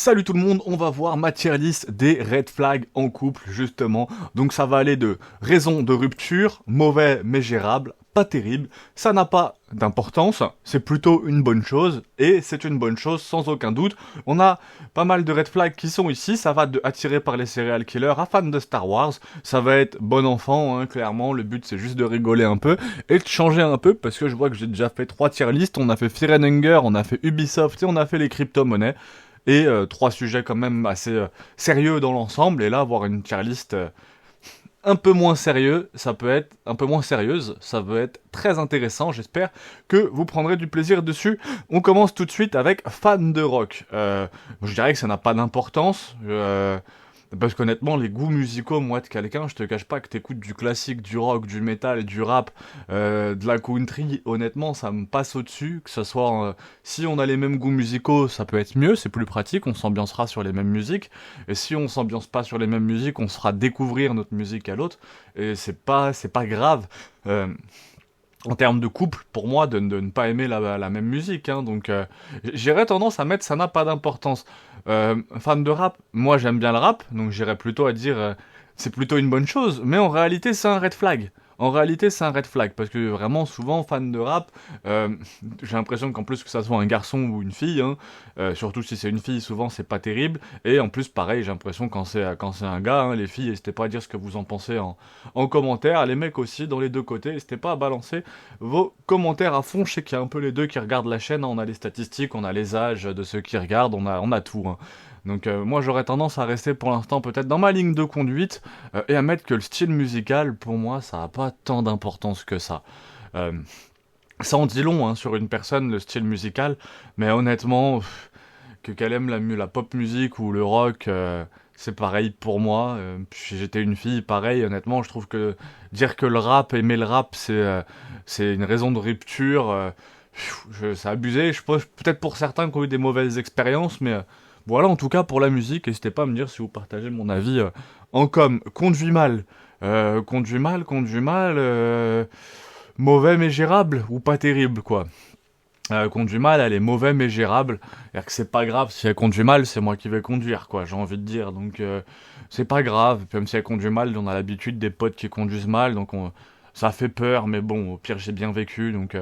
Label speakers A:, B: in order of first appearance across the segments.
A: Salut tout le monde, on va voir ma tier list des red flags en couple justement. Donc ça va aller de raison de rupture, mauvais mais gérable, pas terrible, ça n'a pas d'importance, c'est plutôt une bonne chose, et c'est une bonne chose sans aucun doute. On a pas mal de red flags qui sont ici, ça va de attiré par les serial killers à fan de Star Wars, ça va être bon enfant, hein, clairement, le but c'est juste de rigoler un peu, et de changer un peu, parce que je vois que j'ai déjà fait 3 tier lists, on a fait Fear and Hunger, on a fait Ubisoft, et on a fait les crypto-monnaies, et 3 sujets quand même assez sérieux dans l'ensemble, et là avoir une tier list un peu moins sérieux, ça peut être un peu moins sérieuse, ça peut être très intéressant, j'espère que vous prendrez du plaisir dessus. On commence tout de suite avec fan de rock. Je dirais que ça n'a pas d'importance, parce qu'honnêtement, les goûts musicaux, moi, de quelqu'un, je te cache pas que t'écoutes du classique, du rock, du métal, du rap, de la country, honnêtement, ça me passe au-dessus, que ce soit... si on a les mêmes goûts musicaux, ça peut être mieux, c'est plus pratique, on s'ambiancera sur les mêmes musiques, et si on s'ambiance pas sur les mêmes musiques, on se fera découvrir notre musique à l'autre, et c'est pas grave. En termes de couple, pour moi, de ne pas aimer la même musique, hein, donc j'aurais tendance à mettre ça n'a pas d'importance. Fan de rap, moi j'aime bien le rap, donc j'irais plutôt à dire c'est plutôt une bonne chose, mais en réalité c'est un red flag. En réalité c'est un red flag, parce que vraiment souvent fan de rap, euh, j'ai l'impression qu'en plus que ça soit un garçon ou une fille, hein, surtout si c'est une fille, souvent c'est pas terrible, et en plus pareil j'ai l'impression quand c'est un gars, hein, les filles n'hésitez pas à dire ce que vous en pensez en commentaire, les mecs aussi dans les deux côtés, n'hésitez pas à balancer vos commentaires à fond. Je sais qu'il y a un peu les deux qui regardent la chaîne, hein. On a les statistiques, on a les âges de ceux qui regardent, on a tout, hein. Donc moi j'aurais tendance à rester pour l'instant peut-être dans ma ligne de conduite et à mettre que le style musical, pour moi, ça n'a pas tant d'importance que ça. Euh, Ça en dit long, hein, sur une personne, le style musical, mais honnêtement, qu'elle aime la pop musique ou le rock, c'est pareil pour moi. Si j'étais une fille, pareil, honnêtement, je trouve que dire que aimer le rap, c'est une raison de rupture, c'est abusé. Je pense peut-être pour certains qui ont eu des mauvaises expériences, mais voilà, en tout cas pour la musique, n'hésitez pas à me dire si vous partagez mon avis en com. Conduit mal, mauvais mais gérable, ou pas terrible, quoi. Conduit mal, elle est mauvais mais gérable. C'est-à-dire que c'est pas grave, si elle conduit mal, c'est moi qui vais conduire, quoi, j'ai envie de dire. Donc c'est pas grave, puis même si elle conduit mal, on a l'habitude des potes qui conduisent mal, donc ça fait peur, mais bon, au pire j'ai bien vécu, donc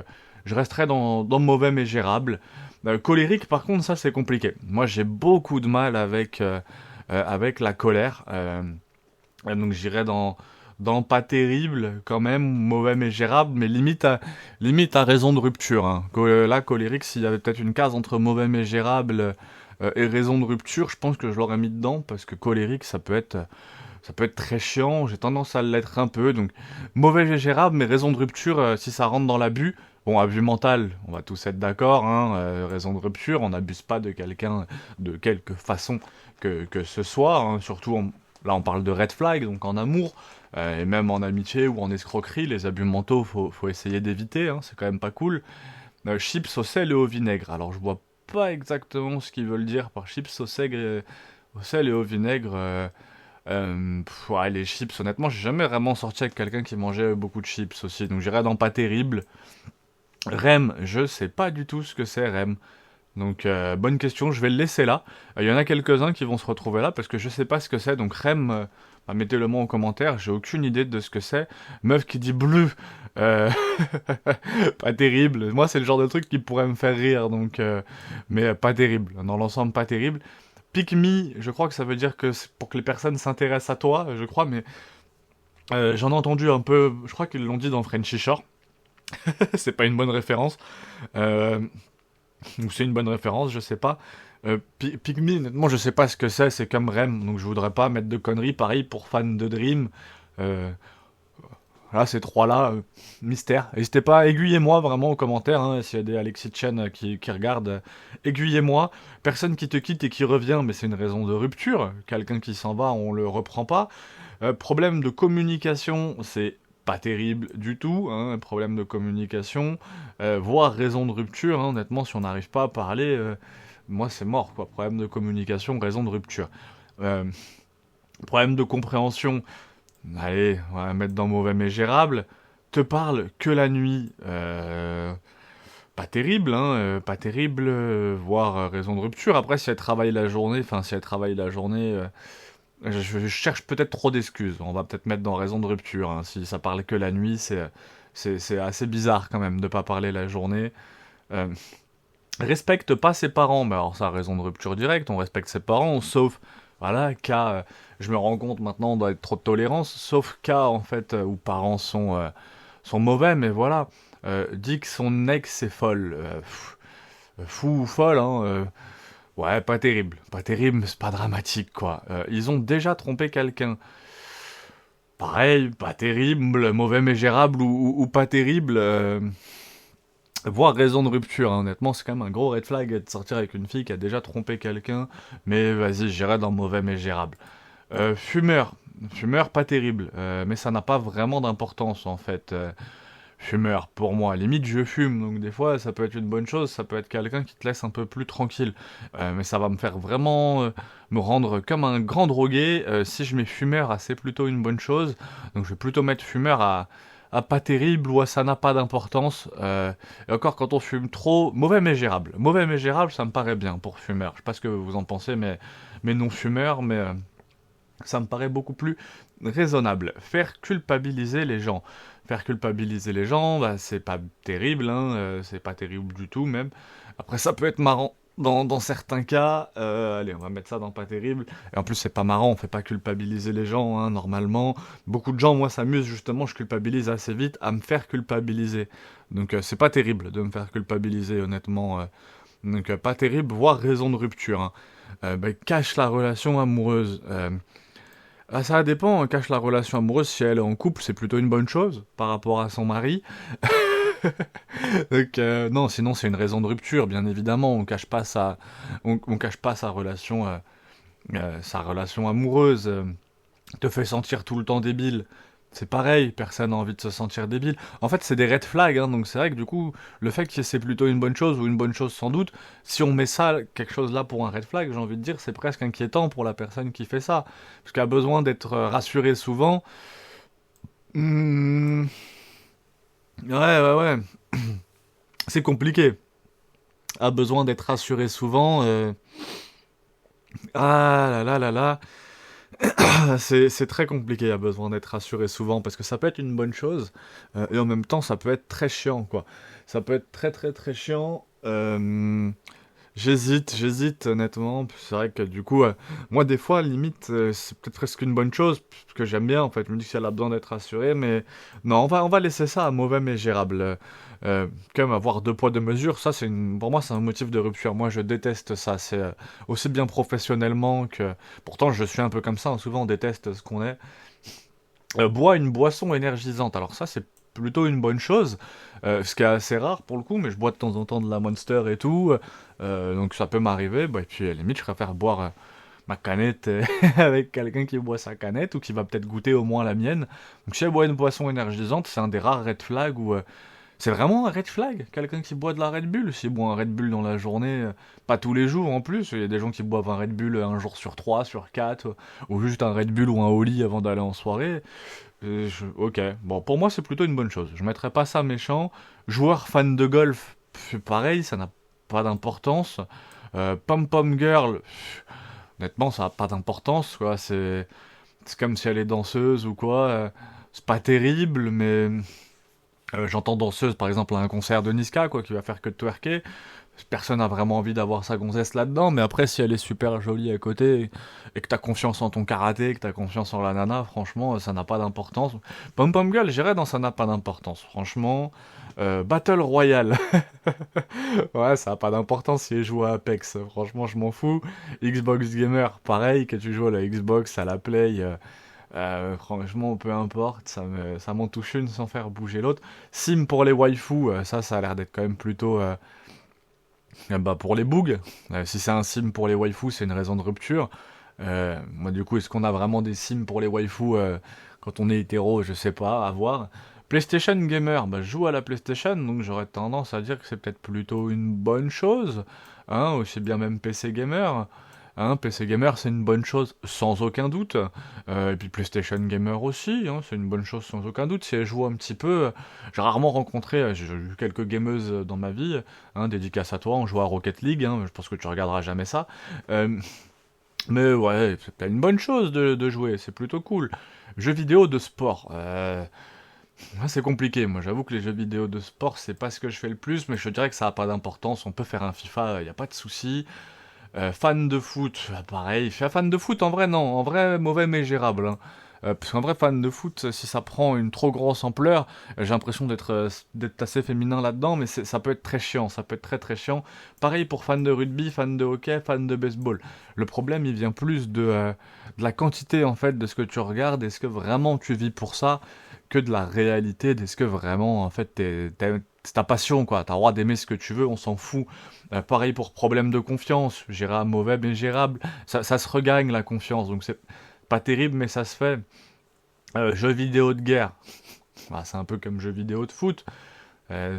A: je resterai dans mauvais mais gérable. Colérique, par contre, ça c'est compliqué. Moi j'ai beaucoup de mal avec la colère, donc j'irai dans pas terrible quand même, mauvais mais gérable, mais limite à raison de rupture, hein. Là, colérique, s'il y avait peut-être une case entre mauvais mais gérable et raison de rupture, je pense que je l'aurais mis dedans, parce que colérique, ça peut être très chiant, j'ai tendance à l'être un peu, donc mauvais et gérable, mais raison de rupture, si ça rentre dans l'abus, bon, abus mental, on va tous être d'accord, hein, raison de rupture, on n'abuse pas de quelqu'un de quelque façon que ce soit, hein, surtout là on parle de red flag, donc en amour, et même en amitié ou en escroquerie, les abus mentaux, faut essayer d'éviter, hein, c'est quand même pas cool. Chips au sel et au vinaigre, alors je vois pas exactement ce qu'ils veulent dire par chips au sel et au vinaigre, ouais, les chips, honnêtement, j'ai jamais vraiment sorti avec quelqu'un qui mangeait beaucoup de chips aussi, donc j'irais dans pas terrible. Rem, je sais pas du tout ce que c'est Rem. Donc bonne question, je vais le laisser là. Il y en a quelques-uns qui vont se retrouver là parce que je sais pas ce que c'est. Donc Rem, bah, mettez-le moi en commentaire, j'ai aucune idée de ce que c'est. Meuf qui dit bleu, euh, pas terrible. Moi c'est le genre de truc qui pourrait me faire rire, donc mais pas terrible. Dans l'ensemble pas terrible. Pick me, je crois que ça veut dire que c'est pour que les personnes s'intéressent à toi, je crois, mais j'en ai entendu un peu. Je crois qu'ils l'ont dit dans Frenchy Shore. C'est pas une bonne référence. Euh, ou c'est une bonne référence, je sais pas. Pygmy, honnêtement, je sais pas ce que c'est comme Rem, donc je voudrais pas mettre de conneries. Pareil pour fan de Dream. Euh, voilà, ces trois-là, mystère. N'hésitez pas, aiguillez-moi vraiment aux commentaires, hein, s'il y a des Alexis Chen qui regardent, aiguillez-moi. Personne qui te quitte et qui revient, mais c'est une raison de rupture. Quelqu'un qui s'en va, on le reprend pas. Problème de communication, c'est pas terrible du tout, hein, problème de communication, voire raison de rupture, hein, honnêtement, si on n'arrive pas à parler, moi c'est mort, quoi. Problème de communication, raison de rupture. Euh, Problème de compréhension, allez, on va mettre dans mauvais mais gérable, te parle que la nuit, pas terrible, hein, pas terrible, voire raison de rupture. Après, si elle travaille la journée, je cherche peut-être trop d'excuses. On va peut-être mettre dans raison de rupture, hein. Si ça parle que la nuit, c'est assez bizarre quand même de pas parler la journée. Euh, Respecte pas ses parents, mais alors ça, raison de rupture directe, on respecte ses parents, sauf, voilà, cas, je me rends compte maintenant, on doit être trop de tolérance, sauf cas, en fait, où parents sont mauvais, mais voilà, dit que son ex est folle, fou ou folle, hein, ouais, pas terrible, mais c'est pas dramatique, quoi. Ils ont déjà trompé quelqu'un. Pareil, pas terrible, mauvais mais gérable ou pas terrible, voire raison de rupture, hein. Honnêtement, c'est quand même un gros red flag de sortir avec une fille qui a déjà trompé quelqu'un, mais vas-y, j'irai dans mauvais mais gérable. Fumeur. Fumeur, pas terrible, mais ça n'a pas vraiment d'importance en fait. Fumeur, pour moi, limite je fume, donc des fois ça peut être une bonne chose, ça peut être quelqu'un qui te laisse un peu plus tranquille. Mais ça va me faire vraiment me rendre comme un grand drogué. Si je mets fumeur à c'est plutôt une bonne chose, donc je vais plutôt mettre fumeur à pas terrible ou à ça n'a pas d'importance. Et encore quand on fume trop, mauvais mais gérable. Mauvais mais gérable, ça me paraît bien pour fumeur. Je sais pas ce que vous en pensez, mais non fumeur, mais ça me paraît beaucoup plus raisonnable. Faire culpabiliser les gens. Faire culpabiliser les gens, bah, c'est pas terrible, hein, c'est pas terrible du tout même. Après, ça peut être marrant dans certains cas. Allez, on va mettre ça dans pas terrible. Et en plus, c'est pas marrant, on fait pas culpabiliser les gens, hein, normalement. Beaucoup de gens, moi, s'amusent justement, je culpabilise assez vite à me faire culpabiliser. Donc, c'est pas terrible de me faire culpabiliser, honnêtement. Donc, pas terrible, voire raison de rupture, hein. Bah, cache la relation amoureuse. Ah, ça dépend, on cache la relation amoureuse, si elle est en couple, c'est plutôt une bonne chose par rapport à son mari. Donc, non, sinon c'est une raison de rupture, bien évidemment, on cache pas sa relation amoureuse, te fait sentir tout le temps débile. C'est pareil, personne n'a envie de se sentir débile. En fait, c'est des red flags, hein, donc c'est vrai que du coup, le fait que c'est plutôt une bonne chose ou une bonne chose sans doute, si on met ça, quelque chose là pour un red flag, j'ai envie de dire, c'est presque inquiétant pour la personne qui fait ça. Parce qu'elle a besoin d'être rassurée souvent. Hmm, ouais. C'est compliqué. A besoin d'être rassurée souvent. Ah là là là là. C'est très compliqué, a besoin d'être rassuré souvent, parce que ça peut être une bonne chose, et en même temps ça peut être très chiant, quoi. Ça peut être très très très chiant. J'hésite honnêtement. C'est vrai que du coup, moi des fois, limite, c'est peut-être presque une bonne chose, parce que j'aime bien en fait. Je me dis qu'elle a besoin d'être rassurée, mais non, on va laisser ça à mauvais mais gérable. Quand même avoir deux poids deux mesures, ça pour moi c'est un motif de rupture. Moi je déteste ça. C'est aussi bien professionnellement que. Pourtant je suis un peu comme ça, hein. Souvent on déteste ce qu'on est. Bois une boisson énergisante. Alors ça, c'est plutôt une bonne chose, ce qui est assez rare pour le coup, mais je bois de temps en temps de la Monster et tout, donc ça peut m'arriver. Bah, et puis à la limite, je préfère boire ma canette avec quelqu'un qui boit sa canette ou qui va peut-être goûter au moins la mienne. Donc si elle boit une boisson énergisante, c'est un des rares red flags où c'est vraiment un red flag, quelqu'un qui boit de la Red Bull. S'il boit un Red Bull dans la journée, pas tous les jours en plus, il y a des gens qui boivent un Red Bull un jour sur trois, sur quatre, ou juste un Red Bull ou un Oli avant d'aller en soirée. Ok, bon, pour moi c'est plutôt une bonne chose. Je mettrais pas ça méchant. Joueur fan de golf, pareil, ça n'a pas d'importance. Pom Pom Girl, honnêtement ça n'a pas d'importance, quoi. C'est comme si elle est danseuse ou quoi. C'est pas terrible, mais j'entends danseuse par exemple à un concert de Niska, quoi, qui va faire que de twerker. Personne n'a vraiment envie d'avoir sa gonzesse là-dedans, mais après, si elle est super jolie à côté, et que t'as confiance en ton karaté, que t'as confiance en la nana, franchement, ça n'a pas d'importance. Pom Pom Girl, j'irais dans ça n'a pas d'importance, franchement. Battle Royale. Ouais, ça n'a pas d'importance si elle joue à Apex, franchement, je m'en fous. Xbox Gamer, pareil, que tu joues à la Xbox, à la Play, franchement, peu importe, ça m'en touche une sans faire bouger l'autre. Sim pour les waifus, ça a l'air d'être quand même plutôt. Bah pour les bougs, si c'est un sim pour les waifus, c'est une raison de rupture. Moi du coup, est-ce qu'on a vraiment des sims pour les waifus quand on est hétéro? Je sais pas, à voir. PlayStation Gamer, bah je joue à la PlayStation, donc j'aurais tendance à dire que c'est peut-être plutôt une bonne chose, hein, aussi bien même PC Gamer. Hein, PC gamer, c'est une bonne chose, sans aucun doute. Et puis PlayStation gamer aussi, hein, c'est une bonne chose sans aucun doute. Si elle joue un petit peu, j'ai rarement rencontré, j'ai eu quelques gameuses dans ma vie, hein, dédicace à toi, on joue à Rocket League, hein, je pense que tu regarderas jamais ça. Euh, mais ouais, c'est pas une bonne chose de jouer, c'est plutôt cool. Jeux vidéo de sport, c'est compliqué. Moi, j'avoue que les jeux vidéo de sport, c'est pas ce que je fais le plus, mais je dirais que ça a pas d'importance. On peut faire un FIFA, y a pas de souci. Fan de foot, pareil. Je suis un fan de foot, en vrai, non. En vrai, mauvais mais gérable, hein. Parce qu'en vrai, fan de foot, si ça prend une trop grosse ampleur, j'ai l'impression d'être assez féminin là-dedans, mais ça peut être très chiant, ça peut être très très chiant. Pareil pour fan de rugby, fan de hockey, fan de baseball. Le problème, il vient plus de la quantité, en fait, de ce que tu regardes. Est-ce que vraiment tu vis pour ça, que de la réalité, d'est-ce que vraiment, en fait, c'est ta passion, quoi. T'as le droit d'aimer ce que tu veux, on s'en fout. Pareil pour problème de confiance, gérable, mauvais, mais gérable. Ça se regagne la confiance, donc c'est pas terrible, mais ça se fait. Jeux vidéo de guerre, bah, c'est un peu comme jeux vidéo de foot.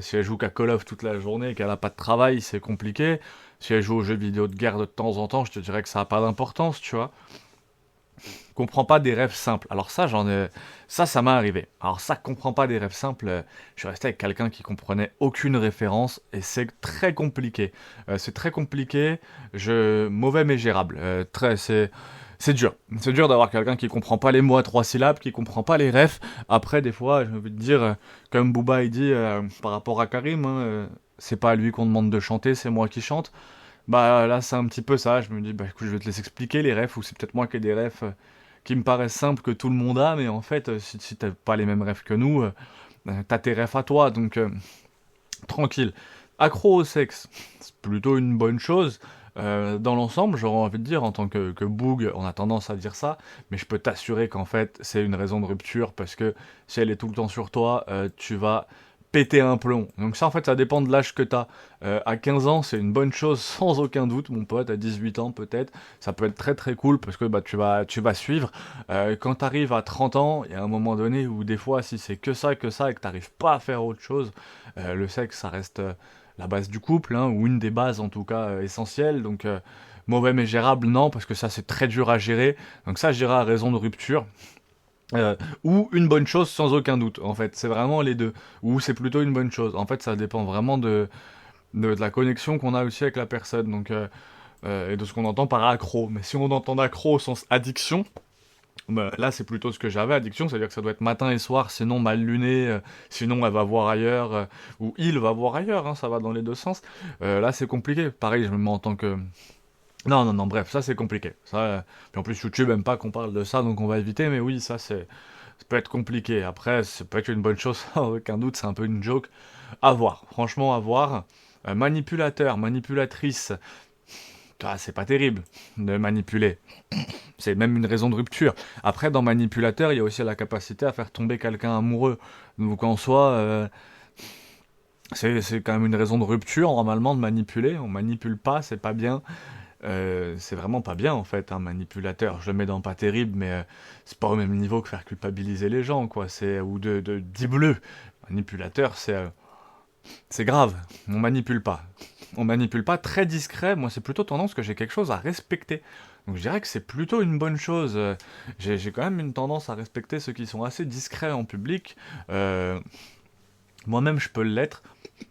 A: Si elle joue qu'à Call of toute la journée et qu'elle a pas de travail, c'est compliqué. Si elle joue aux jeux vidéo de guerre de temps en temps, je te dirais que ça a pas d'importance, tu vois. Comprends pas des rêves simples. Alors ça, ça m'est arrivé. Alors ça, comprends pas des rêves simples. Je suis resté avec quelqu'un qui comprenait aucune référence et c'est très compliqué. C'est très compliqué. Mauvais mais gérable. C'est dur. C'est dur d'avoir quelqu'un qui comprend pas les mots à trois syllabes, qui comprend pas les refs. Après, des fois, j'ai envie de dire, comme Booba il dit par rapport à Karim, hein, c'est pas à lui qu'on demande de chanter, c'est moi qui chante. Bah là, c'est un petit peu ça. Je me dis, bah écoute, je vais te laisser expliquer les refs, ou c'est peut-être moi qui ai des refs qui me paraissent simples que tout le monde a, mais en fait, si t'as pas les mêmes refs que nous, t'as tes refs à toi, donc tranquille. Accro au sexe, c'est plutôt une bonne chose. Dans l'ensemble, j'aurais envie de dire, en tant que boug, on a tendance à dire ça, mais je peux t'assurer qu'en fait, c'est une raison de rupture, parce que si elle est tout le temps sur toi, tu vas péter un plomb. Donc ça, en fait, ça dépend de l'âge que t'as. À 15 ans, c'est une bonne chose, sans aucun doute, mon pote, à 18 ans peut-être, ça peut être très très cool, parce que bah, tu vas suivre. Quand t'arrives à 30 ans, il y a un moment donné où des fois, si c'est que ça, et que t'arrives pas à faire autre chose, le sexe, ça reste la base du couple, hein, ou une des bases en tout cas essentielles. Donc mauvais mais gérable, non, parce que ça c'est très dur à gérer. Donc ça, je dirais à raison de rupture. Ou une bonne chose sans aucun doute, en fait. C'est vraiment les deux. Ou c'est plutôt une bonne chose. En fait, ça dépend vraiment de la connexion qu'on a aussi avec la personne. Donc, et de ce qu'on entend par accro. Mais si on entend accro au sens addiction, bah, là, c'est plutôt ce que j'avais, addiction, c'est-à-dire que ça doit être matin et soir, sinon mal luné, sinon elle va voir ailleurs, ou il va voir ailleurs, hein, ça va dans les deux sens. Là, c'est compliqué. Pareil, je me mets en tant que... Non, non, non, bref, ça c'est compliqué. Ça, puis en plus, YouTube aime pas qu'on parle de ça, donc on va éviter, mais oui, ça peut être compliqué. Après, ça peut être une bonne chose, sans aucun doute, c'est un peu une joke. À voir, franchement, à voir. Manipulateur, manipulatrice, ah, c'est pas terrible de manipuler. C'est même une raison de rupture. Après, dans manipulateur, il y a aussi la capacité à faire tomber quelqu'un amoureux. Donc en soi, c'est quand même une raison de rupture, normalement, de manipuler. On manipule pas, c'est pas bien. C'est vraiment pas bien, en fait, un manipulateur. Je le mets dans pas terrible, mais c'est pas au même niveau que faire culpabiliser les gens, quoi. Ou de dit bleu. Manipulateur, c'est grave. On manipule pas. On manipule pas, très discret. Moi, c'est plutôt tendance que j'ai quelque chose à respecter. Donc je dirais que c'est plutôt une bonne chose. J'ai quand même une tendance à respecter ceux qui sont assez discrets en public. Euh, Moi-même, je peux l'être.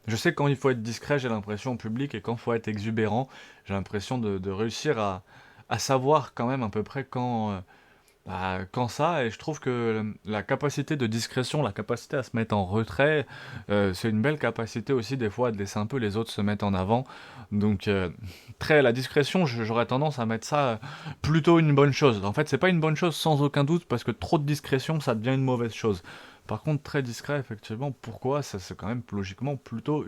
A: Je sais quand il faut être discret, j'ai l'impression en public, et quand il faut être exubérant, j'ai l'impression de réussir à savoir quand même à peu près quand ça, et je trouve que la capacité de discrétion, la capacité à se mettre en retrait, c'est une belle capacité aussi des fois de laisser un peu les autres se mettre en avant. Donc la discrétion, j'aurais tendance à mettre ça plutôt une bonne chose. En fait, c'est pas une bonne chose sans aucun doute, parce que trop de discrétion, ça devient une mauvaise chose. Par contre, très discret, effectivement, pourquoi? Ça, c'est quand même logiquement plutôt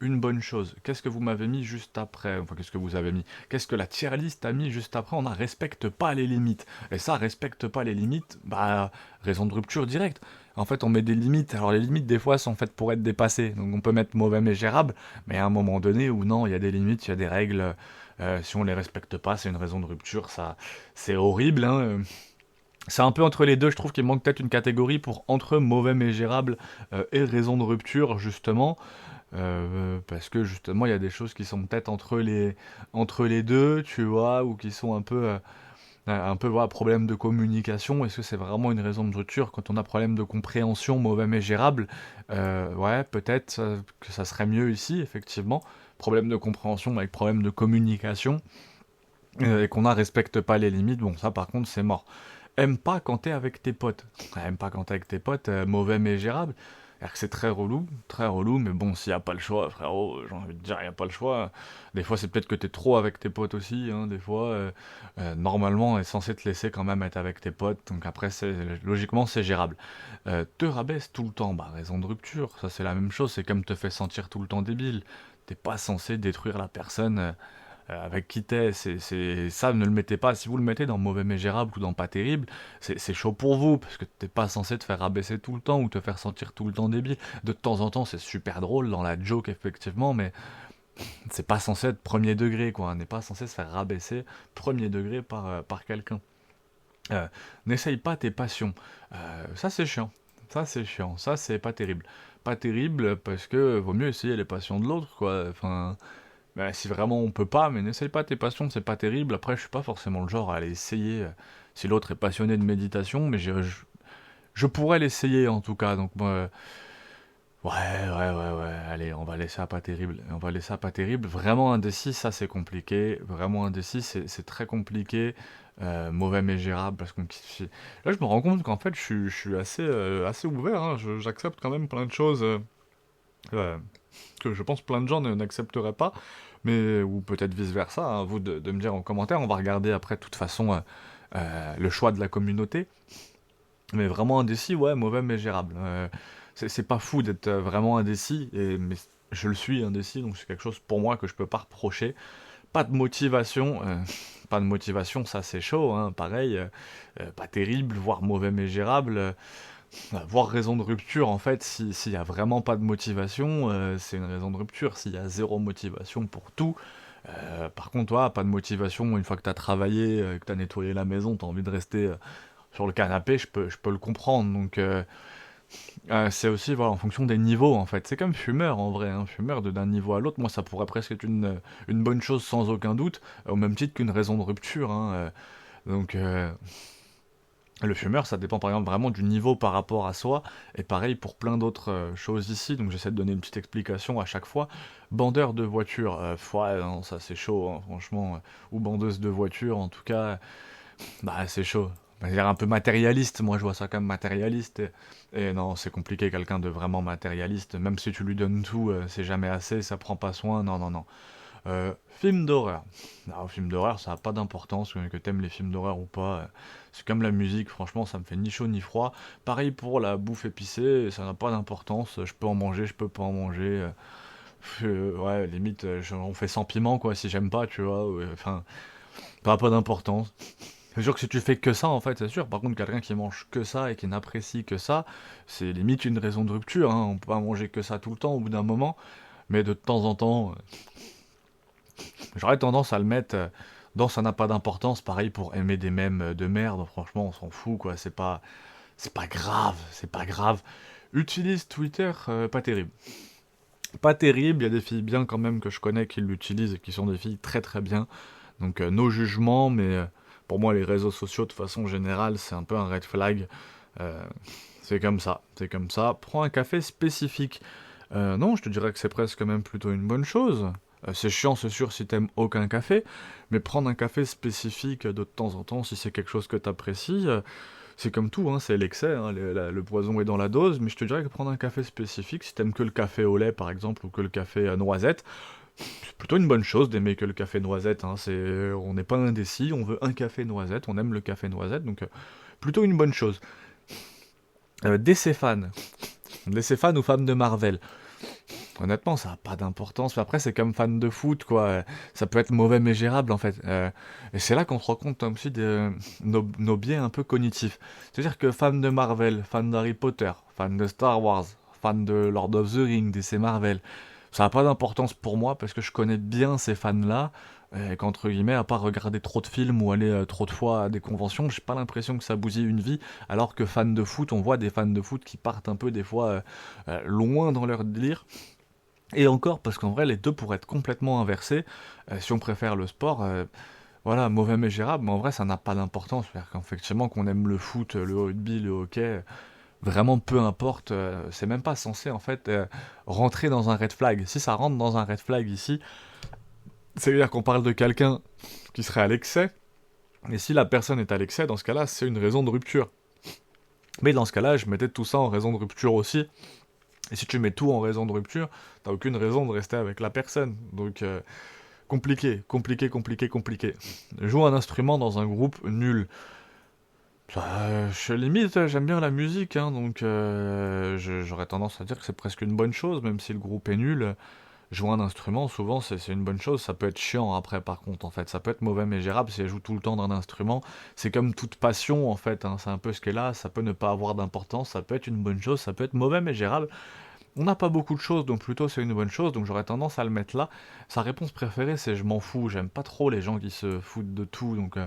A: une bonne chose. Qu'est-ce que vous m'avez mis juste après? Enfin, qu'est-ce que vous avez mis? Qu'est-ce que la tier list a mis juste après? On ne respecte pas les limites. Et ça, respecte pas les limites, bah, raison de rupture directe. En fait, on met des limites. Alors, les limites, des fois, sont faites pour être dépassées. Donc, on peut mettre mauvais mais gérable, mais à un moment donné où non, il y a des limites, il y a des règles. Si on les respecte pas, c'est une raison de rupture. Ça, c'est horrible, hein. C'est un peu entre les deux, je trouve qu'il manque peut-être une catégorie pour entre mauvais mais gérable et raison de rupture, justement. parce que justement il y a des choses qui sont peut-être entre les deux, tu vois, ou qui sont un peu voilà, problème de communication. Est-ce que c'est vraiment une raison de rupture quand on a problème de compréhension mauvais mais gérable? Ouais, peut-être que ça serait mieux ici, effectivement. Problème de compréhension avec problème de communication, et qu'on a respecte pas les limites, bon ça par contre c'est mort. Aime pas quand t'es avec tes potes. Aime pas quand t'es avec tes potes, mauvais mais gérable. C'est-à-dire que c'est très relou, mais bon, s'il y a pas le choix, frérot, j'ai envie de dire, il y a pas le choix. Des fois, c'est peut-être que t'es trop avec tes potes aussi, hein, des fois. Normalement, on est censé te laisser quand même être avec tes potes, donc après, logiquement, c'est gérable. Te rabaisse tout le temps, bah, raison de rupture, ça c'est la même chose, c'est comme te fait sentir tout le temps débile. T'es pas censé détruire la personne avec qui t'es, ça, ne le mettez pas. Si vous le mettez dans mauvais mais gérable ou dans pas terrible, c'est chaud pour vous, parce que t'es pas censé te faire rabaisser tout le temps ou te faire sentir tout le temps débile. De temps en temps, c'est super drôle dans la joke, effectivement, mais c'est pas censé être premier degré, quoi. On n'est pas censé se faire rabaisser premier degré par quelqu'un. N'essaye pas tes passions. Ça, c'est chiant. Ça, c'est chiant. Ça, c'est pas terrible. Pas terrible parce que vaut mieux essayer les passions de l'autre, quoi. Enfin, bah, si vraiment on peut pas, mais n'essaye pas tes passions, c'est pas terrible. Après, je suis pas forcément le genre à aller essayer si l'autre est passionné de méditation, mais je pourrais l'essayer en tout cas. Donc, ouais. Allez, on va laisser ça pas terrible. On va laisser ça pas terrible. Vraiment indécis, ça c'est compliqué. Vraiment indécis, c'est très compliqué. Mauvais mais gérable parce qu'on là je me rends compte qu'en fait je suis assez ouvert, hein. J'accepte quand même plein de choses euh, que je pense plein de gens n'accepteraient pas, mais ou peut-être vice versa, hein, vous de me dire en commentaire. On va regarder après de toute façon le choix de la communauté, mais vraiment indécis, ouais, mauvais mais gérable. C'est pas fou d'être vraiment indécis, mais je le suis indécis, donc c'est quelque chose pour moi que je peux pas reprocher. Pas de motivation, pas de motivation, ça c'est chaud, hein, pareil, pas terrible, voire mauvais mais gérable. Voire raison de rupture, en fait, s'il y a vraiment pas de motivation, c'est une raison de rupture. S'il y a zéro motivation pour tout, par contre, toi, pas de motivation, une fois que t'as travaillé, que t'as nettoyé la maison, t'as envie de rester sur le canapé, je peux le comprendre. Donc, c'est aussi, voilà, en fonction des niveaux, en fait. C'est comme fumeur, en vrai, hein. Fumeur d'un niveau à l'autre, moi, ça pourrait presque être une bonne chose sans aucun doute, au même titre qu'une raison de rupture, hein. Donc, le fumeur, ça dépend par exemple vraiment du niveau par rapport à soi, et pareil pour plein d'autres choses ici, donc j'essaie de donner une petite explication à chaque fois. Bandeur de voiture, ouais, non, ça c'est chaud, hein, franchement, ou bandeuse de voiture, en tout cas, bah c'est chaud. On va dire un peu matérialiste, moi je vois ça comme matérialiste, et non, c'est compliqué quelqu'un de vraiment matérialiste, même si tu lui donnes tout, c'est jamais assez, ça prend pas soin, non. Film d'horreur. Alors, film d'horreur, ça n'a pas d'importance, que t'aimes les films d'horreur ou pas. C'est comme la musique, franchement, ça me fait ni chaud ni froid. Pareil pour la bouffe épicée, ça n'a pas d'importance. Je peux en manger, je peux pas en manger. Ouais, limite, on fait sans piment, quoi, si j'aime pas, tu vois. Enfin, pas d'importance. C'est sûr que si tu fais que ça, en fait, c'est sûr. Par contre, quelqu'un qui mange que ça et qui n'apprécie que ça, c'est limite une raison de rupture, hein. On peut pas manger que ça tout le temps au bout d'un moment. Mais de temps en temps, j'aurais tendance à le mettre dans ça n'a pas d'importance. Pareil pour aimer des mèmes de merde. Franchement, on s'en fout, quoi. C'est pas grave. C'est pas grave. Utilise Twitter, pas terrible. Pas terrible. Il y a des filles bien quand même que je connais qui l'utilisent et qui sont des filles très très bien. Donc, nos jugements, mais pour moi, les réseaux sociaux, de façon générale, c'est un peu un red flag. Euh, c'est comme ça. C'est comme ça. Prends un café spécifique. Non, je te dirais que c'est presque même plutôt une bonne chose. C'est chiant, c'est sûr, si t'aimes aucun café, mais prendre un café spécifique de temps en temps, si c'est quelque chose que t'apprécies, c'est comme tout, hein, c'est l'excès, hein, le poison est dans la dose, mais je te dirais que prendre un café spécifique, si t'aimes que le café au lait par exemple, ou que le café à noisette, c'est plutôt une bonne chose d'aimer que le café noisette, hein, on n'est pas indécis, on veut un café noisette, on aime le café noisette, donc plutôt une bonne chose. DC fan. DC fan ou fan de Marvel. Honnêtement, ça n'a pas d'importance. Mais après, c'est comme fan de foot, quoi. Ça peut être mauvais mais gérable, en fait. Et c'est là qu'on se rend compte aussi de nos biais un peu cognitifs. C'est-à-dire que fan de Marvel, fan d'Harry Potter, fan de Star Wars, fan de Lord of the Rings, DC Marvel, ça n'a pas d'importance pour moi parce que je connais bien ces fans-là. Et qu'entre guillemets, à part regarder trop de films ou aller trop de fois à des conventions, j'ai pas l'impression que ça bousille une vie. Alors que fan de foot, on voit des fans de foot qui partent un peu des fois loin dans leur délire. Et encore, parce qu'en vrai, les deux pourraient être complètement inversés. Si on préfère le sport, voilà, mauvais mais gérable, mais en vrai, ça n'a pas d'importance. C'est-à-dire qu'effectivement, qu'on aime le foot, le rugby, le hockey, vraiment peu importe, c'est même pas censé, en fait, rentrer dans un red flag. Si ça rentre dans un red flag ici, c'est-à-dire qu'on parle de quelqu'un qui serait à l'excès, et si la personne est à l'excès, dans ce cas-là, c'est une raison de rupture. Mais dans ce cas-là, je mettais tout ça en raison de rupture aussi. Et si tu mets tout en raison de rupture, t'as aucune raison de rester avec la personne. Donc, compliqué, compliqué, compliqué, compliqué. Jouer un instrument dans un groupe nul. Je limite, j'aime bien la musique, hein, donc j'aurais tendance à dire que c'est presque une bonne chose, même si le groupe est nul. Jouer un instrument, souvent, c'est une bonne chose. Ça peut être chiant après, par contre, en fait. Ça peut être mauvais mais gérable si elle joue tout le temps d'un instrument. C'est comme toute passion, en fait, hein. C'est un peu ce qu'elle a. Ça peut ne pas avoir d'importance. Ça peut être une bonne chose. Ça peut être mauvais mais gérable. On n'a pas beaucoup de choses, donc plutôt c'est une bonne chose. Donc j'aurais tendance à le mettre là. Sa réponse préférée, c'est je m'en fous. J'aime pas trop les gens qui se foutent de tout. Donc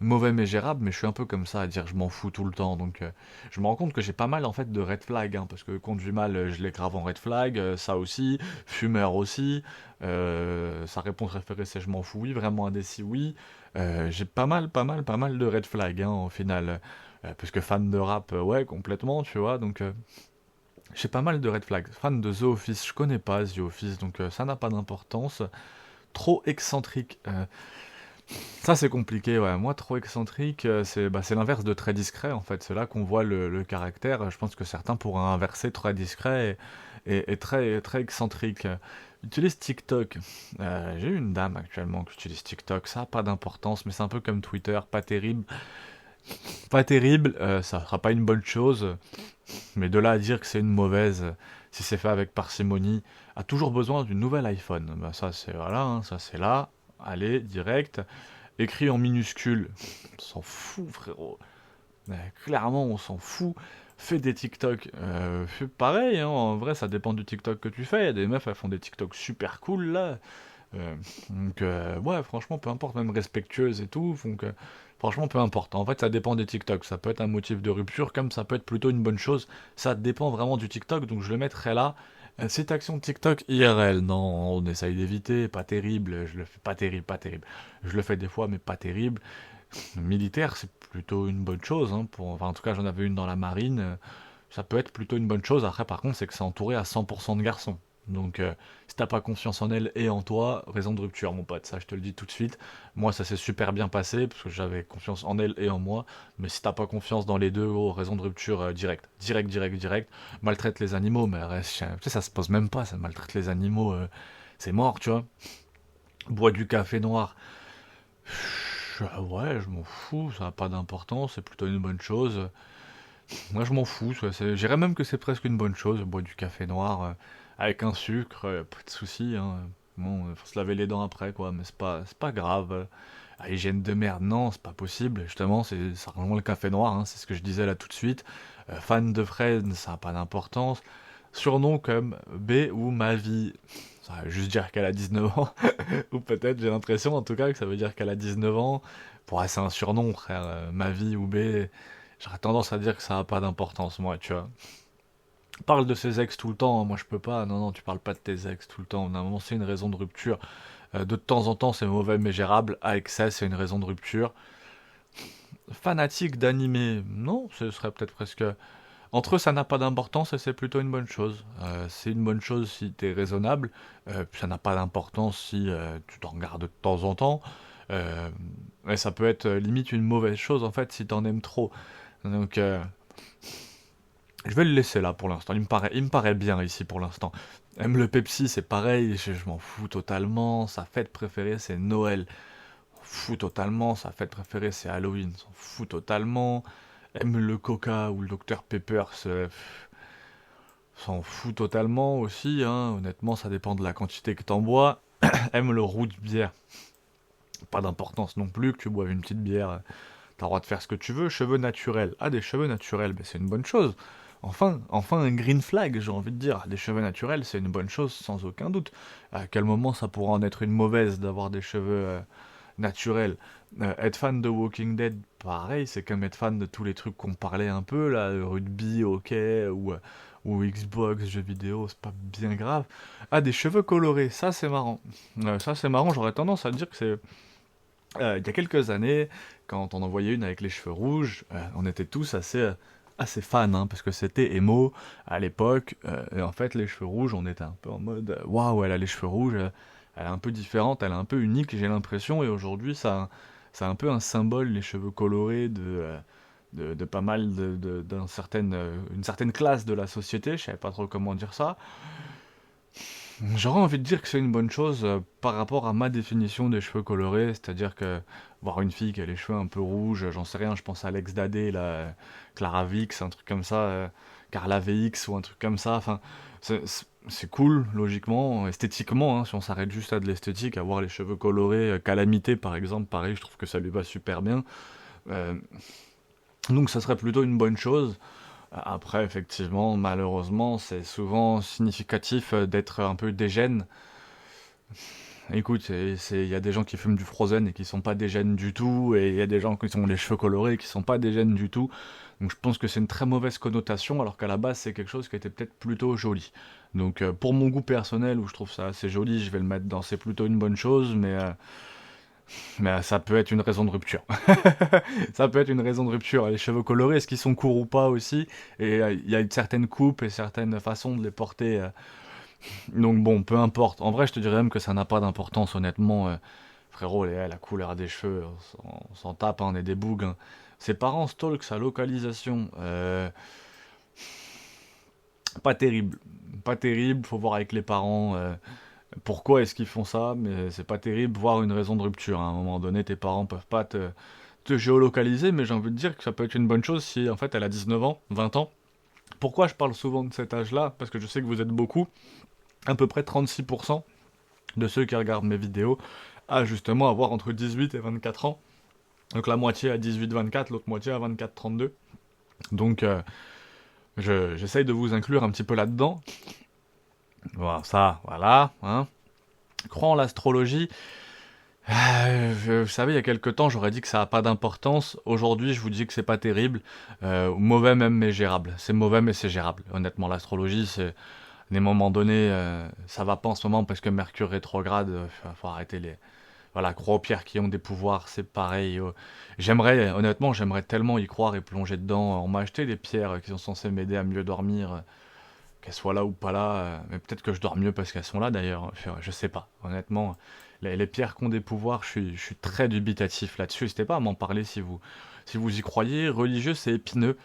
A: mauvais mais gérable, mais je suis un peu comme ça à dire je m'en fous tout le temps. Donc je me rends compte que j'ai pas mal en fait de red flag, hein, parce que conduit mal, je les grave en red flag, ça aussi, fumeur aussi. Sa réponse préférée c'est je m'en fous, oui, vraiment indécis, oui. J'ai pas mal de red flag, hein, au final. Parce que fan de rap, ouais, complètement, tu vois. Donc j'ai pas mal de red flags. Fan de The Office, je connais pas The Office, donc ça n'a pas d'importance. Trop excentrique. Ça c'est compliqué, ouais. Moi trop excentrique, c'est l'inverse de très discret en fait. C'est là qu'on voit le caractère. Je pense que certains pourraient inverser très discret et très, très excentrique. Utilise TikTok. J'ai une dame actuellement qui utilise TikTok. Ça n'a pas d'importance, mais c'est un peu comme Twitter, pas terrible. Pas terrible, ça sera pas une bonne chose. Mais de là à dire que c'est une mauvaise, si c'est fait avec parcimonie, a toujours besoin d'une nouvelle iPhone. Bah ça c'est voilà, hein, ça c'est là. Allez, direct. Écrit en minuscule. On s'en fout, frérot. Clairement, on s'en fout. Fais des TikTok. Fais pareil, hein, en vrai, ça dépend du TikTok que tu fais. Il y a des meufs, elles font des TikTok super cool là. Donc, ouais, franchement, peu importe, même respectueuse et tout. Donc, franchement, peu importe. En fait, ça dépend des TikTok. Ça peut être un motif de rupture, comme ça peut être plutôt une bonne chose. Ça dépend vraiment du TikTok. Donc, je le mettrai là. Cette action de TikTok IRL, non, on essaye d'éviter. Pas terrible. Je le fais pas terrible, pas terrible. Je le fais des fois, mais pas terrible. Militaire, c'est plutôt une bonne chose, hein, enfin, en tout cas, j'en avais une dans la marine. Ça peut être plutôt une bonne chose. Après, par contre, c'est que c'est entouré à 100% de garçons. Donc, si t'as pas confiance en elle et en toi, raison de rupture, mon pote. Ça, je te le dis tout de suite. Moi, ça s'est super bien passé parce que j'avais confiance en elle et en moi. Mais si t'as pas confiance dans les deux, oh, raison de rupture direct. Direct, direct, direct. Maltraite les animaux, mais reste, tu sais, ça se pose même pas. Ça maltraite les animaux. C'est mort, tu vois. Bois du café noir. Ouais, je m'en fous. Ça n'a pas d'importance. C'est plutôt une bonne chose. Moi, je m'en fous. Je dirais même que c'est presque une bonne chose. Boire du café noir avec un sucre, pas de souci, hein. Bon, faut se laver les dents après, quoi. Mais c'est pas grave. Hygiène de merde, non, c'est pas possible. Justement, ça rejoint le café noir, hein, c'est ce que je disais là tout de suite. Fan de Fred, ça n'a pas d'importance. Surnom comme B ou ma vie. Ça veut juste dire qu'elle a 19 ans. Ou peut-être, j'ai l'impression en tout cas, que ça veut dire qu'elle a 19 ans. Pour c'est un surnom, frère. Ma vie ou B. J'aurais tendance à dire que ça n'a pas d'importance, moi, tu vois. Parle de ses ex tout le temps, hein, moi je peux pas. Non, non, tu parles pas de tes ex tout le temps. On a un moment, c'est une raison de rupture. De temps en temps, c'est mauvais mais gérable. À excès, c'est une raison de rupture. Fanatique d'animé, non, ce serait peut-être presque. Entre eux, ça n'a pas d'importance et c'est plutôt une bonne chose. C'est une bonne chose si t'es raisonnable. Puis ça n'a pas d'importance si tu t'en regardes de temps en temps. Euh, et ça peut être limite une mauvaise chose en fait si t'en aimes trop. Donc, je vais le laisser là pour l'instant. Il me paraît bien ici pour l'instant. Aime le Pepsi, c'est pareil. Je m'en fous totalement. Sa fête préférée, c'est Noël. S'en fout totalement. Sa fête préférée, c'est Halloween. S'en fout totalement. Aime le Coca ou le Dr Pepper, s'en fout totalement aussi, hein. Honnêtement, ça dépend de la quantité que t'en bois. Aime le roux de bière. Pas d'importance non plus que tu boives une petite bière. T'as le droit de faire ce que tu veux. Cheveux naturels. Ah, des cheveux naturels, mais c'est une bonne chose. Enfin un green flag, j'ai envie de dire. Des cheveux naturels, c'est une bonne chose, sans aucun doute. À quel moment ça pourra en être une mauvaise d'avoir des cheveux naturels? Être fan de Walking Dead, pareil, c'est comme être fan de tous les trucs qu'on parlait un peu, là, rugby, hockey, ou Xbox, jeux vidéo, c'est pas bien grave. Ah, des cheveux colorés, ça c'est marrant. Ça c'est marrant, j'aurais tendance à dire que c'est... il y a quelques années, quand on en voyait une avec les cheveux rouges, on était tous assez fans, hein, parce que c'était emo à l'époque. Et en fait, les cheveux rouges, on était un peu en mode waouh, elle a les cheveux rouges, elle est un peu différente, elle est un peu unique, j'ai l'impression. Et aujourd'hui, ça, c'est un peu un symbole, les cheveux colorés de pas mal une certaine classe de la société. Je savais pas trop comment dire ça. J'aurais envie de dire que c'est une bonne chose par rapport à ma définition des cheveux colorés, c'est-à-dire que voir une fille qui a les cheveux un peu rouges, j'en sais rien, je pense à Alex Dadé, là, Clara Vix, un truc comme ça, Carla VX ou un truc comme ça, enfin, c'est cool, logiquement, esthétiquement, hein, si on s'arrête juste à de l'esthétique, à voir les cheveux colorés, Calamité par exemple, pareil, je trouve que ça lui va super bien. Euh, donc ça serait plutôt une bonne chose. Après, effectivement, malheureusement, c'est souvent significatif d'être un peu dégène. Écoute, il y a des gens qui fument du Frozen et qui sont pas dégènes du tout, et il y a des gens qui ont les cheveux colorés et qui sont pas dégènes du tout. Donc je pense que c'est une très mauvaise connotation, alors qu'à la base c'est quelque chose qui était peut-être plutôt joli. Donc pour mon goût personnel, où je trouve ça assez joli, je vais le mettre dans c'est plutôt une bonne chose, mais ça peut être une raison de rupture. Ça peut être une raison de rupture. Les cheveux colorés, est-ce qu'ils sont courts ou pas aussi? Et il y a une certaine coupe et certaines façons de les porter. Donc bon, peu importe. En vrai, je te dirais même que ça n'a pas d'importance, honnêtement. Frérot, la couleur des cheveux, on s'en tape, hein, on est des bougs, hein. Ses parents stalk sa localisation. Pas terrible. Pas terrible, faut voir avec les parents. Pourquoi est-ce qu'ils font ça, mais c'est pas terrible, voire une raison de rupture. À un moment donné, tes parents peuvent pas te géolocaliser, mais j'ai envie de dire que ça peut être une bonne chose si en fait elle a 19 ans, 20 ans. Pourquoi je parle souvent de cet âge-là? Parce que je sais que vous êtes beaucoup, à peu près 36% de ceux qui regardent mes vidéos à justement avoir entre 18 et 24 ans. Donc la moitié à 18-24, l'autre moitié à 24-32. Donc j'essaye de vous inclure un petit peu là-dedans. Voilà, ça, voilà, hein. Crois en l'astrologie. Vous savez, il y a quelques temps, j'aurais dit que ça n'a pas d'importance. Aujourd'hui, je vous dis que c'est pas terrible. Mauvais même, mais gérable. C'est mauvais, mais c'est gérable. Honnêtement, l'astrologie, c'est... À des moments donnés, ça va pas en ce moment parce que Mercure rétrograde, faut arrêter les... Voilà, croire aux pierres qui ont des pouvoirs, c'est pareil. J'aimerais, honnêtement, j'aimerais tellement y croire et plonger dedans. On m'a acheté des pierres qui sont censées m'aider à mieux dormir, qu'elles soient là ou pas là. Mais peut-être que je dors mieux parce qu'elles sont là d'ailleurs. Je sais pas, honnêtement. Les pierres qui ont des pouvoirs, je suis très dubitatif là-dessus. N'hésitez pas à m'en parler si vous y croyez. Religieux, c'est épineux.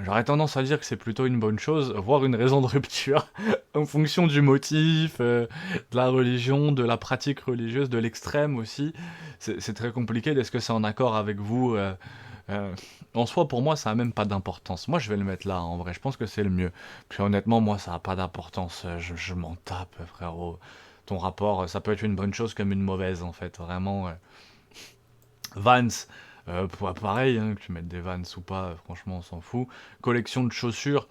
A: J'aurais tendance à dire que c'est plutôt une bonne chose, voire une raison de rupture, en fonction du motif, de la religion, de la pratique religieuse, de l'extrême aussi. C'est très compliqué. Est-ce que c'est en accord avec vous euh, En soi, pour moi, ça a même pas d'importance. Moi, je vais le mettre là, en vrai. Je pense que c'est le mieux. Puis honnêtement, moi, ça a pas d'importance. Je m'en tape, frérot. Ton rapport, ça peut être une bonne chose comme une mauvaise, en fait. Vraiment. Vans, pareil, hein, que tu mettes des Vans ou pas, franchement, on s'en fout. Collection de chaussures,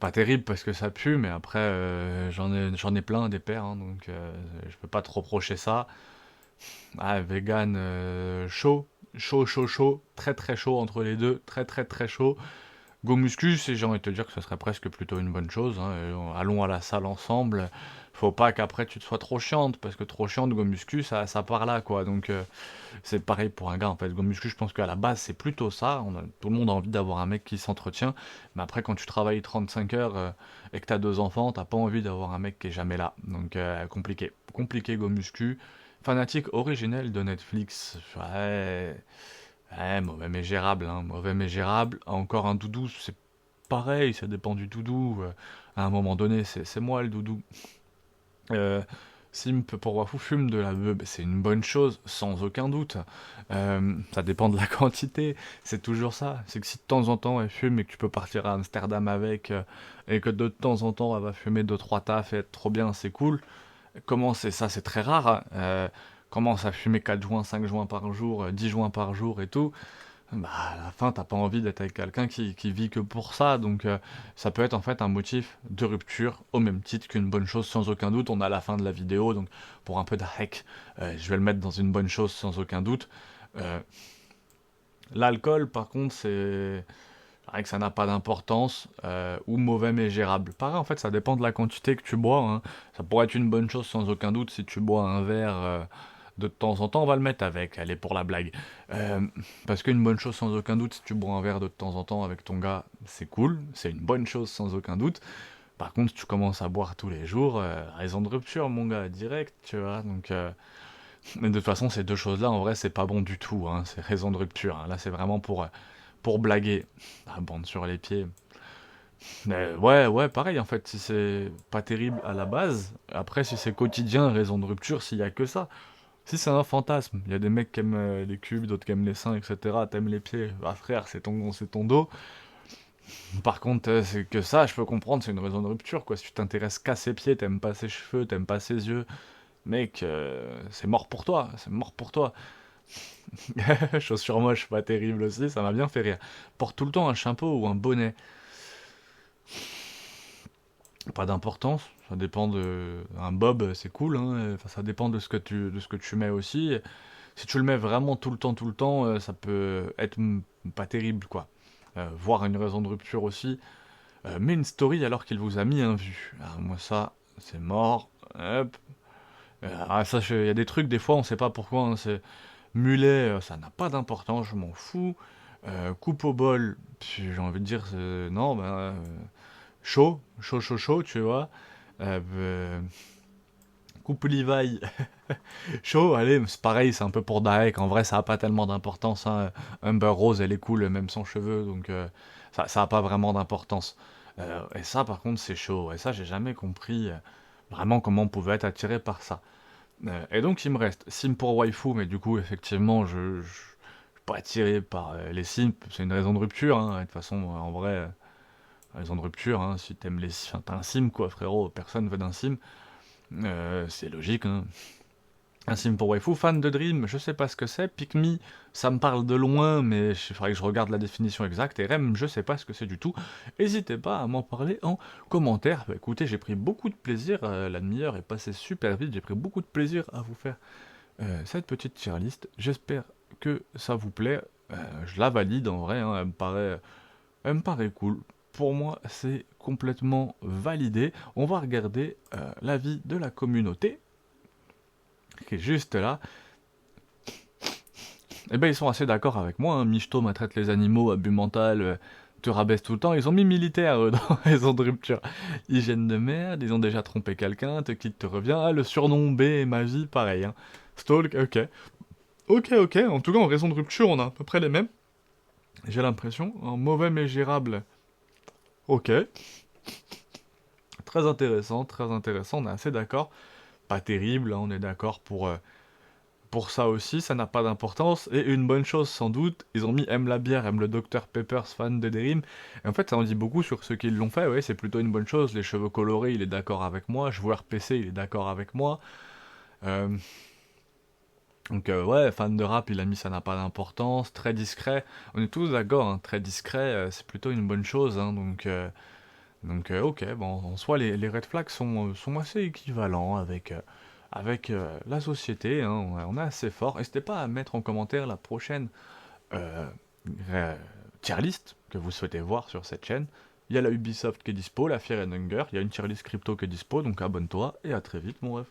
A: pas terrible parce que ça pue, mais après, j'en ai plein des paires, hein, donc je peux pas te reprocher ça. Ah, vegan, chaud, chaud, chaud, chaud, très très chaud entre les deux, très très très chaud. Go muscu, j'ai envie de te dire que ce serait presque plutôt une bonne chose, hein. Allons à la salle ensemble. Faut pas qu'après tu te sois trop chiante, parce que trop chiante, go muscu, ça part là, quoi. Donc c'est pareil pour un gars, en fait. Go muscu, je pense qu'à la base, c'est plutôt ça. Tout le monde a envie d'avoir un mec qui s'entretient. Mais après, quand tu travailles 35 heures et que t'as deux enfants, t'as pas envie d'avoir un mec qui est jamais là. Donc compliqué. Compliqué, go muscu. Fanatique originel de Netflix. Ouais. Ouais, mauvais mais gérable, hein. Mauvais mais gérable. Encore un doudou, c'est pareil, ça dépend du doudou. À un moment donné, c'est moi le doudou. Euh, Simp pour Wafou fume de la beuh, ben, c'est une bonne chose, sans aucun doute. Ça dépend de la quantité, c'est toujours ça. C'est que si de temps en temps elle fume et que tu peux partir à Amsterdam avec, et que de temps en temps elle va fumer deux trois tafs et être trop bien, c'est cool. Comment c'est ça, c'est très rare, hein. Commence à fumer 4 joints, 5 joints par jour, 10 joints par jour et tout, bah à la fin t'as pas envie d'être avec quelqu'un qui vit que pour ça, donc ça peut être en fait un motif de rupture au même titre qu'une bonne chose sans aucun doute. On a la fin de la vidéo, donc pour un peu de hack, je vais le mettre dans une bonne chose sans aucun doute. Euh, L'alcool par contre c'est... pareil que ça n'a pas d'importance, ou mauvais mais gérable. Pareil, en fait, ça dépend de la quantité que tu bois, hein. Ça pourrait être une bonne chose sans aucun doute si tu bois un verre de temps en temps, on va le mettre avec, allez, pour la blague. Euh, Parce qu'une bonne chose sans aucun doute, si tu bois un verre de temps en temps avec ton gars, c'est cool, c'est une bonne chose sans aucun doute. Par contre, si tu commences à boire tous les jours, raison de rupture, mon gars, direct, tu vois. Donc, mais de toute façon, ces deux choses-là, en vrai, c'est pas bon du tout, hein. C'est raison de rupture, hein. Là, c'est vraiment pour blaguer. Ah, bande sur les pieds. Ouais, ouais, pareil, en fait, si c'est pas terrible à la base, après, si c'est quotidien, raison de rupture, s'il y a que ça. Si c'est un fantasme, il y a des mecs qui aiment les cubes, d'autres qui aiment les seins, etc. T'aimes les pieds, bah frère, c'est ton dos. Par contre, c'est que ça, je peux comprendre, c'est une raison de rupture, quoi. Si tu t'intéresses qu'à ses pieds, t'aimes pas ses cheveux, t'aimes pas ses yeux, mec, c'est mort pour toi, c'est mort pour toi. Chaussures moches, pas terrible aussi, ça m'a bien fait rire. Porte tout le temps un chapeau ou un bonnet. Pas d'importance, ça dépend de... Un bob, c'est cool, hein. Enfin, ça dépend de ce que tu mets aussi. Si tu le mets vraiment tout le temps, ça peut être pas terrible, quoi. Voir une raison de rupture aussi. Mets une story alors qu'il vous a mis un vu. Ah, moi ça, c'est mort. Hop. Ah, ça, il y a des trucs, des fois, on sait pas pourquoi, hein, c'est... Mulet, ça n'a pas d'importance, je m'en fous. Coupe au bol, j'ai envie de dire, non, ben... chaud, tu vois. Euh, Coupe Levi, chaud, allez, c'est pareil, c'est un peu pour Daek. En vrai, ça a pas tellement d'importance, hein. Amber Rose, elle est cool, même sans cheveux, donc ça a pas vraiment d'importance. Et ça, par contre, c'est chaud. Et ça, j'ai jamais compris vraiment comment on pouvait être attiré par ça. Et donc, il me reste Sim pour waifu, mais du coup, effectivement, je suis pas attiré par les Sims. C'est une raison de rupture, hein. De toute façon, en vrai, raison de rupture, hein. Si t'aimes les... Enfin, t'as un Sim, quoi, frérot. Personne veut d'un Sim. C'est logique, hein. Un sim pour waifu, fan de Dream, je sais pas ce que c'est. Pick Me, ça me parle de loin, mais il faudrait que je regarde la définition exacte. Et Rem, je sais pas ce que c'est du tout. N'hésitez pas à m'en parler en commentaire. Bah, écoutez, j'ai pris beaucoup de plaisir. La demi-heure est passée super vite. J'ai pris beaucoup de plaisir à vous faire cette petite tier list. J'espère que ça vous plaît. Je la valide en vrai, hein, elle me paraît cool. Pour moi, c'est complètement validé. On va regarder l'avis de la communauté qui est juste là. Eh ben ils sont assez d'accord avec moi, hein. Michto maltraite les animaux, abus mental, te rabaisse tout le temps. Ils ont mis militaire dans raison de rupture. Hygiène de merde, ils ont déjà trompé quelqu'un, te quitte, te revient. Ah, le surnom B et ma vie, pareil, hein. Stalk, ok. Ok. En tout cas, en raison de rupture, on a à peu près les mêmes. J'ai l'impression. En mauvais mais gérable, ok. Très intéressant, on est assez d'accord. Pas terrible, hein, on est d'accord pour ça aussi, ça n'a pas d'importance. Et une bonne chose sans doute, ils ont mis aime la bière, aime le Dr Peppers, fan de Derim. Et en fait, ça en dit beaucoup sur ceux qui l'ont fait, ouais, c'est plutôt une bonne chose. Les cheveux colorés, il est d'accord avec moi. Joueur PC, il est d'accord avec moi. Euh, donc ouais, fan de rap, il a mis ça n'a pas d'importance. Très discret, on est tous d'accord, hein, très discret, c'est plutôt une bonne chose. Hein, donc ok, bon, en soi, les red flags sont assez équivalents avec la société, hein, on est assez fort. N'hésitez pas à mettre en commentaire la prochaine euh, tier list que vous souhaitez voir sur cette chaîne. Il y a la Ubisoft qui est dispo, la Fear and Hunger, il y a une tier list crypto qui est dispo, donc abonne-toi et à très vite mon ref.